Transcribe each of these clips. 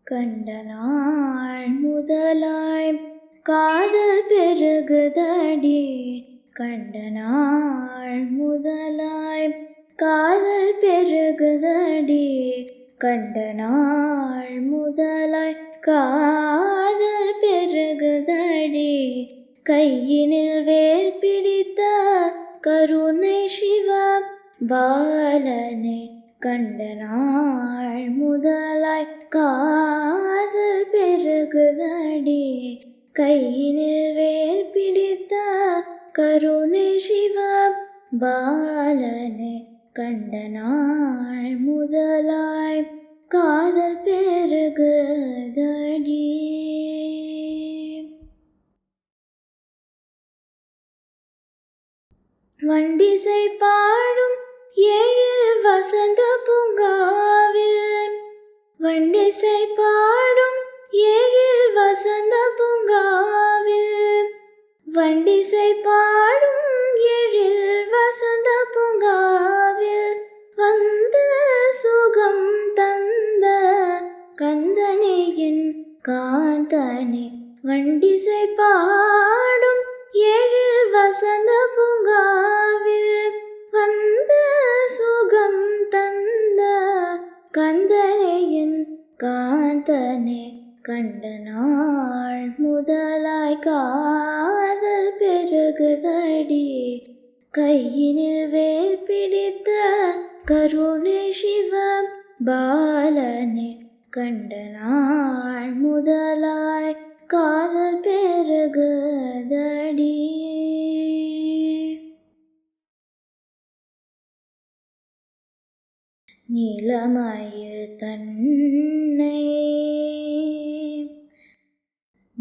கண்ட நாள் முதலாய் காதல் பெருகுதடி. கண்ட நாள் முதலாய் காதல் பெருகுதடி. கண்ட நாள் முதலாய் காதல் பெருகுதடி. கையினில் வேல் பிடித்த கருணை சிவ பாலனை கண்ட நாள் முதலாய் காதல் பெருகுதடி. கையினில் வேல் பிடித்த கருணை சிவ பாலனை கண்ட நாள் முதலாய் காதல் பெருகுதடி. வண்டிசை பாடும் ஏழில் வசந்த பூங்காவில். வண்டிசை பாடும் ஏழில் வசந்த பூங்காவில். வண்டிசை பாடும் ஏழில் வசந்த பூங்காவில். வந்த சுகம் தந்த கந்தனே என் காந்தனே. வண்டிசை பாடும் ஏழில் வசந்த பூங்காவில். வந்த சுகம் தந்த கந்தனே என் காந்தனே. கண்ட நாள் முதலாய் காதல் பெருகுதடி. கையினில் வேல் பிடித்த கருணை சிவ பாலனை கண்ட நாள் முதலாய் காதல் பெருகுதடி. நீலமயில் தன்னை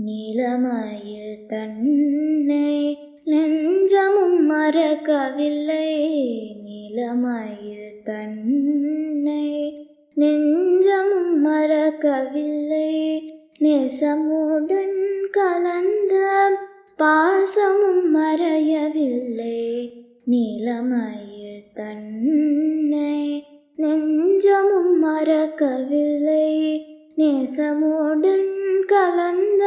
நீலமயில் தன்னை நெஞ்சமும் மறக்கவில்லை. நீலமயில் தன்னை நெஞ்சமும் மறக்கவில்லை. நேசமுடன் கலந்த பாசமும் மறையவில்லை. நீலமயில் தன்னை நெஞ்சமும் மறக்கவில்லை. நேசமுடன் கலந்த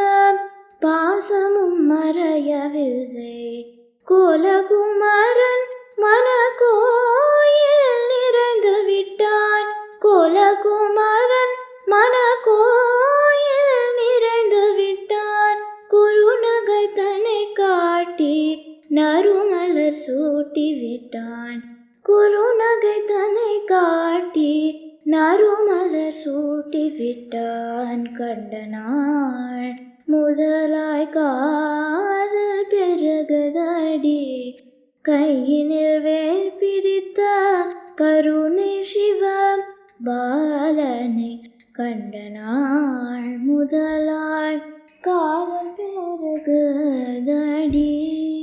பாசமும் மறையவில்லை. கோலகுமாரன் மனக்கோயில் நிறைந்து விட்டான். கோலகுமாரன் மனக்கோயில் நிறைந்து விட்டான். குறுநகை தன்னை காட்டி நறுமலர் சூட்டி விட்டான். குறுநகை தன்னை காட்டி நறுமலர் சூட்டி விட்டான். கண்ட நாள் முதலாய் காதல் பெருகுதடி. கையினில் வேல் பிடித்த கருணை சிவ பாலனை கண்ட நாள் முதலாய் காதல் பெருகுதடி.